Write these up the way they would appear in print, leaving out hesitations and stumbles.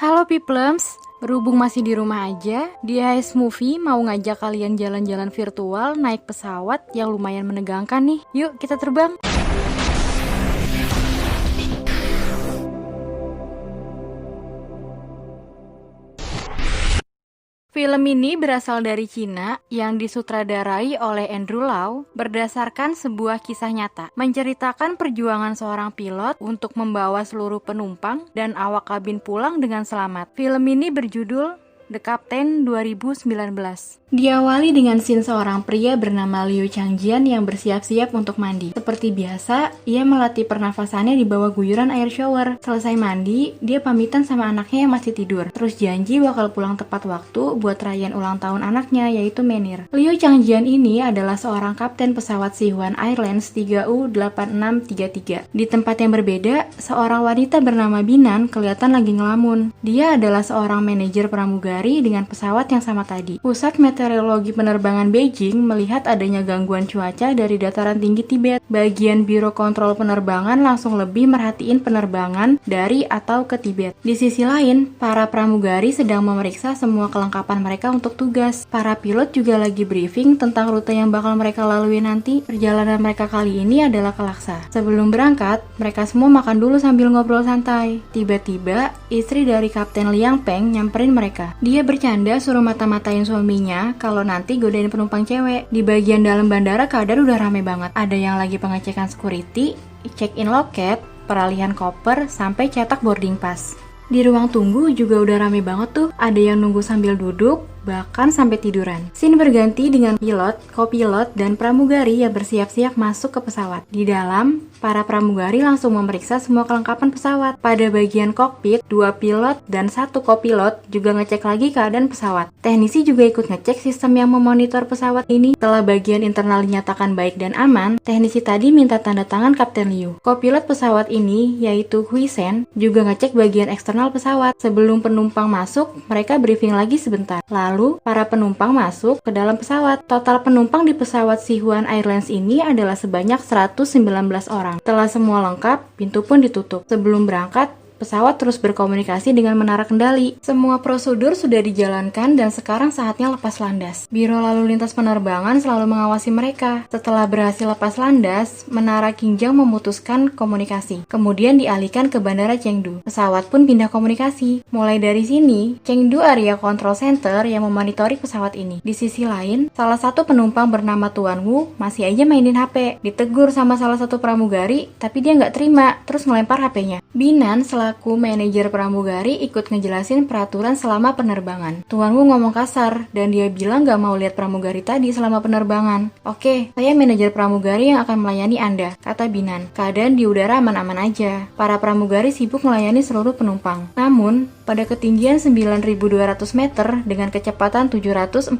Halo Peoplems, berhubung masih di rumah aja, di AS Movie mau ngajak kalian jalan-jalan virtual naik pesawat yang lumayan menegangkan nih. Yuk kita terbang! Film ini berasal dari Cina yang disutradarai oleh Andrew Lau berdasarkan sebuah kisah nyata, menceritakan perjuangan seorang pilot untuk membawa seluruh penumpang dan awak kabin pulang dengan selamat. Film ini berjudul The Captain 2019. Diawali dengan scene seorang pria bernama Liu Changjian yang bersiap-siap untuk mandi. Seperti biasa, ia melatih pernafasannya di bawah guyuran air shower. Selesai mandi, dia pamitan sama anaknya yang masih tidur. Terus janji bakal pulang tepat waktu buat perayaan ulang tahun anaknya, yaitu Menir. Liu Changjian ini adalah seorang kapten pesawat Sihuan Airlines 3U8633. Di tempat yang berbeda, seorang wanita bernama Binan kelihatan lagi ngelamun. Dia adalah seorang manajer pramugari dengan pesawat yang sama tadi. Pusat Meteorologi Penerbangan Beijing melihat adanya gangguan cuaca dari dataran tinggi Tibet. Bagian Biro Kontrol Penerbangan langsung lebih merhatiin penerbangan dari atau ke Tibet. Di sisi lain, para pramugari sedang memeriksa semua kelengkapan mereka untuk tugas. Para pilot juga lagi briefing tentang rute yang bakal mereka lalui nanti. Perjalanan mereka kali ini adalah ke Laksa. Sebelum berangkat, mereka semua makan dulu sambil ngobrol santai. Tiba-tiba, istri dari Kapten Liang Peng nyamperin mereka. Dia bercanda suruh mata-matain suaminya kalau nanti godain penumpang cewek. Di bagian dalam bandara keadaan udah rame banget. Ada yang lagi pengecekan security, check-in loket, peralihan koper, sampai cetak boarding pass. Di ruang tunggu juga udah rame banget tuh. Ada yang nunggu sambil duduk, bahkan sampai tiduran. Scene berganti dengan pilot, kopilot, dan pramugari yang bersiap-siap masuk ke pesawat. Di dalam, para pramugari langsung memeriksa semua kelengkapan pesawat. Pada bagian kokpit, 2 pilot dan 1 kopilot juga ngecek lagi keadaan pesawat. Teknisi juga ikut ngecek sistem yang memonitor pesawat ini. Setelah bagian internal dinyatakan baik dan aman, teknisi tadi minta tanda tangan Kapten Liu. Kopilot pesawat ini, yaitu Hui Shen, juga ngecek bagian eksternal pesawat. Sebelum penumpang masuk, mereka briefing lagi sebentar. Lalu, para penumpang masuk ke dalam pesawat. Total penumpang di pesawat Sihuan Airlines ini adalah sebanyak 119 orang. Setelah semua lengkap, pintu pun ditutup. Sebelum berangkat, pesawat terus berkomunikasi dengan menara kendali. Semua prosedur sudah dijalankan dan sekarang saatnya lepas landas. Biro Lalu Lintas Penerbangan selalu mengawasi mereka. Setelah berhasil lepas landas, Menara Qinjiang memutuskan komunikasi. Kemudian dialihkan ke Bandara Chengdu. Pesawat pun pindah komunikasi. Mulai dari sini, Chengdu Area Control Center yang memonitori pesawat ini. Di sisi lain, salah satu penumpang bernama Tuan Wu masih aja mainin HP. Ditegur sama salah satu pramugari, tapi dia nggak terima, terus ngelempar HP-nya. Binan selaku manajer pramugari ikut ngejelasin peraturan selama penerbangan. Tuan Wu ngomong kasar, dan dia bilang gak mau lihat pramugari tadi selama penerbangan. Oke, saya manajer pramugari yang akan melayani Anda, kata Binan. Keadaan di udara aman-aman aja. Para pramugari sibuk melayani seluruh penumpang. Namun, pada ketinggian 9.200 meter dengan kecepatan 748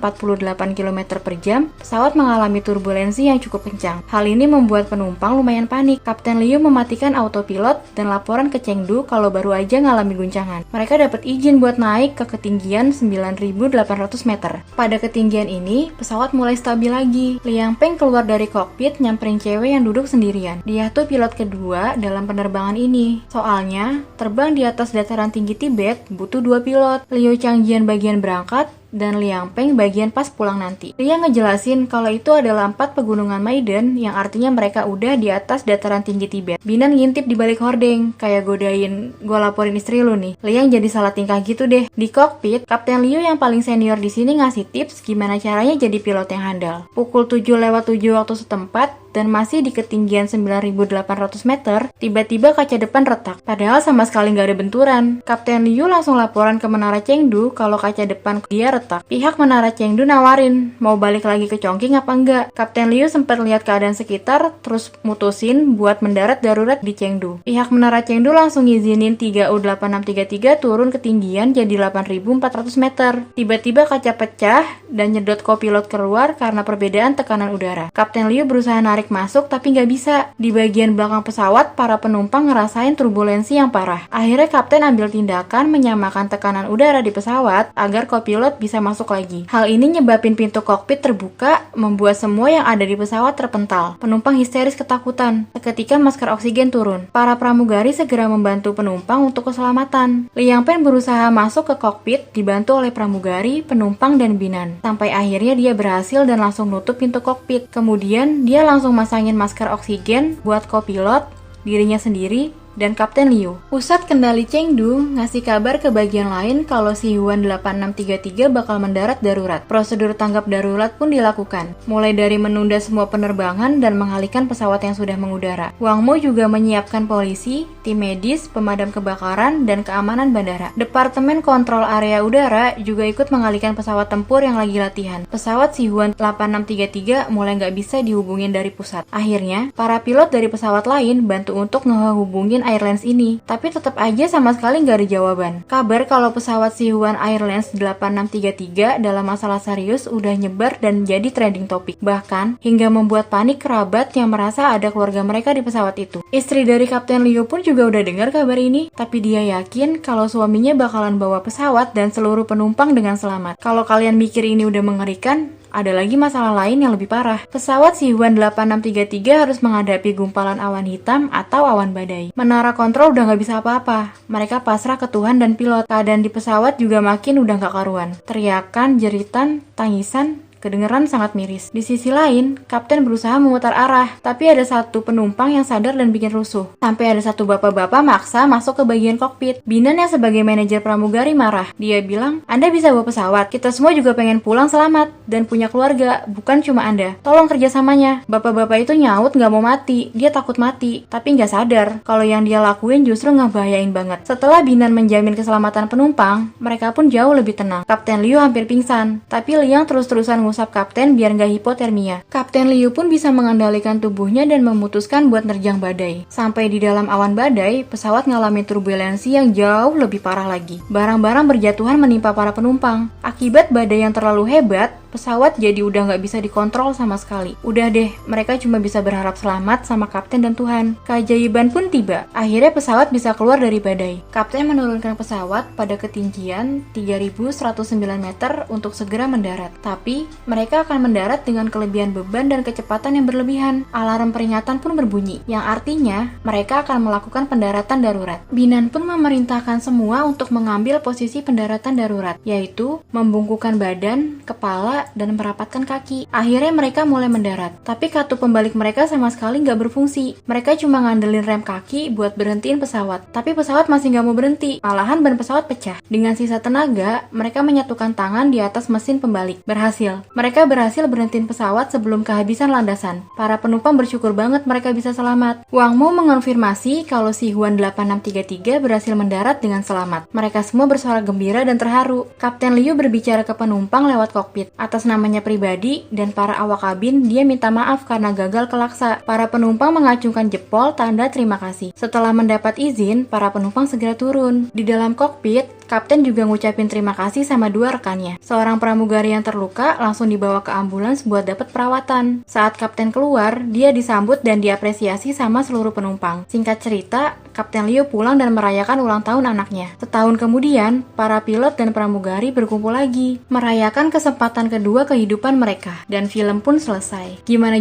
km per jam, pesawat mengalami turbulensi yang cukup kencang. Hal ini membuat penumpang lumayan panik. Kapten Liu mematikan autopilot dan laporan ke Chengdu kalau baru aja ngalami guncangan. Mereka dapat izin buat naik ke ketinggian 9.800 meter. Pada ketinggian ini, pesawat mulai stabil lagi. Liang Peng keluar dari kokpit nyamperin cewek yang duduk sendirian. Dia tuh pilot kedua dalam penerbangan ini. Soalnya, terbang di atas dataran tinggi Tibet butuh 2 pilot. Liu Changjian bagian berangkat, dan Liang Peng bagian pas pulang nanti. Dia ngejelasin kalau itu adalah 4 pegunungan Maiden yang artinya mereka udah di atas dataran tinggi Tibet. Binan ngintip di balik hordeng, kayak godain, gue laporin istri lu nih. Liang jadi salah tingkah gitu deh. Di kokpit, Kapten Liu yang paling senior di sini ngasih tips gimana caranya jadi pilot yang handal. Pukul 7:07 waktu setempat, dan masih di ketinggian 9.800 meter, tiba-tiba kaca depan retak. Padahal sama sekali nggak ada benturan. Kapten Liu langsung laporan ke Menara Chengdu kalau kaca depan dia retak. Pihak Menara Chengdu nawarin, mau balik lagi ke Chongqing apa enggak? Kapten Liu sempat lihat keadaan sekitar, terus mutusin buat mendarat darurat di Chengdu. Pihak Menara Chengdu langsung ngizinin 3U8633 turun ketinggian jadi 8.400 meter. Tiba-tiba kaca pecah dan nyedot kopilot keluar karena perbedaan tekanan udara. Kapten Liu berusaha narik narik masuk tapi nggak bisa. Di bagian belakang pesawat, para penumpang ngerasain turbulensi yang parah. Akhirnya kapten ambil tindakan menyamakan tekanan udara di pesawat agar kopilot bisa masuk lagi. Hal ini nyebabin pintu kokpit terbuka, membuat semua yang ada di pesawat terpental. Penumpang histeris ketakutan. Seketika masker oksigen turun. Para pramugari segera membantu penumpang untuk keselamatan. Liang Pen berusaha masuk ke kokpit, dibantu oleh pramugari, penumpang, dan Binan. Sampai akhirnya dia berhasil dan langsung nutup pintu kokpit. Kemudian dia langsung masangin masker oksigen buat kopilot, dirinya sendiri, dan Kapten Liu. Pusat Kendali Chengdu ngasih kabar ke bagian lain kalau Sihuan 8633 bakal mendarat darurat. Prosedur tanggap darurat pun dilakukan, mulai dari menunda semua penerbangan dan mengalihkan pesawat yang sudah mengudara. Wang Mo juga menyiapkan polisi, tim medis, pemadam kebakaran, dan keamanan bandara. Departemen Kontrol Area Udara juga ikut mengalihkan pesawat tempur yang lagi latihan. Pesawat Sihuan 8633 mulai nggak bisa dihubungin dari pusat. Akhirnya, para pilot dari pesawat lain bantu untuk ngehubungin Airlines ini, tapi tetap aja sama sekali nggak ada jawaban. Kabar kalau pesawat Sihuan Airlines 8633 dalam masalah serius udah nyebar dan jadi trending topik. Bahkan, hingga membuat panik kerabat yang merasa ada keluarga mereka di pesawat itu. Istri dari Kapten Liu pun juga udah dengar kabar ini, tapi dia yakin kalau suaminya bakalan bawa pesawat dan seluruh penumpang dengan selamat. Kalau kalian mikir ini udah mengerikan, ada lagi masalah lain yang lebih parah. Pesawat Sihuan 8633 harus menghadapi gumpalan awan hitam atau awan badai. Menara kontrol udah nggak bisa apa-apa. Mereka pasrah ke Tuhan dan pilot. Keadaan di pesawat juga makin udah nggak karuan. Teriakan, jeritan, tangisan kedengeran sangat miris. Di sisi lain, kapten berusaha memutar arah, tapi ada satu penumpang yang sadar dan bikin rusuh. Sampai ada satu bapak-bapak maksa masuk ke bagian kokpit. Binan yang sebagai manajer pramugari marah. Dia bilang, "Anda bisa bawa pesawat. Kita semua juga pengen pulang selamat dan punya keluarga, bukan cuma Anda. Tolong kerjasamanya." Bapak-bapak itu nyaut nggak mau mati. Dia takut mati, tapi nggak sadar kalau yang dia lakuin justru ngebahayain banget. Setelah Binan menjamin keselamatan penumpang, mereka pun jauh lebih tenang. Kapten Liu hampir pingsan, tapi Liang terus-terusan ngusap kapten biar nggak hipotermia. Kapten Liu pun bisa mengendalikan tubuhnya dan memutuskan buat nerjang badai. Sampai di dalam awan badai, pesawat ngalami turbulensi yang jauh lebih parah lagi. Barang-barang berjatuhan menimpa para penumpang. Akibat badai yang terlalu hebat, pesawat jadi udah nggak bisa dikontrol sama sekali. Udah deh, mereka cuma bisa berharap selamat sama kapten dan Tuhan. Keajaiban pun tiba. Akhirnya pesawat bisa keluar dari badai. Kapten menurunkan pesawat pada ketinggian 3.109 meter untuk segera mendarat. Tapi mereka akan mendarat dengan kelebihan beban dan kecepatan yang berlebihan. Alarm peringatan pun berbunyi, yang artinya mereka akan melakukan pendaratan darurat. Binan pun memerintahkan semua untuk mengambil posisi pendaratan darurat, yaitu membungkukkan badan, kepala, dan merapatkan kaki. Akhirnya mereka mulai mendarat, tapi kartu pembalik mereka sama sekali nggak berfungsi. Mereka cuma ngandelin rem kaki buat berhentiin pesawat, tapi pesawat masih nggak mau berhenti. Malahan ban pesawat pecah. Dengan sisa tenaga, mereka menyatukan tangan di atas mesin pembalik. Berhasil. Mereka berhasil berhentiin pesawat sebelum kehabisan landasan. Para penumpang bersyukur banget mereka bisa selamat. Wang Mo mengonfirmasi kalau Sihuan 8633 berhasil mendarat dengan selamat. Mereka semua bersuara gembira dan terharu. Kapten Liu berbicara ke penumpang lewat kokpit. Atas namanya pribadi dan para awak kabin, dia minta maaf karena gagal kelaksa. Para penumpang mengacungkan jempol tanda terima kasih. Setelah mendapat izin, para penumpang segera turun. Di dalam kokpit, kapten juga ngucapin terima kasih sama dua rekannya. Seorang pramugari yang terluka langsung dibawa ke ambulans buat dapat perawatan. Saat kapten keluar, dia disambut dan diapresiasi sama seluruh penumpang. Singkat cerita, Kapten Liu pulang dan merayakan ulang tahun anaknya. Setahun kemudian, para pilot dan pramugari berkumpul lagi, merayakan kesempatan kedua kehidupan mereka. Dan film pun selesai. Gimana?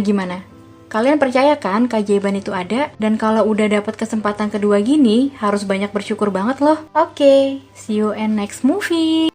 Kalian percaya kan keajaiban itu ada? Dan kalau udah dapat kesempatan kedua gini, harus banyak bersyukur banget loh. Oke, see you in next movie.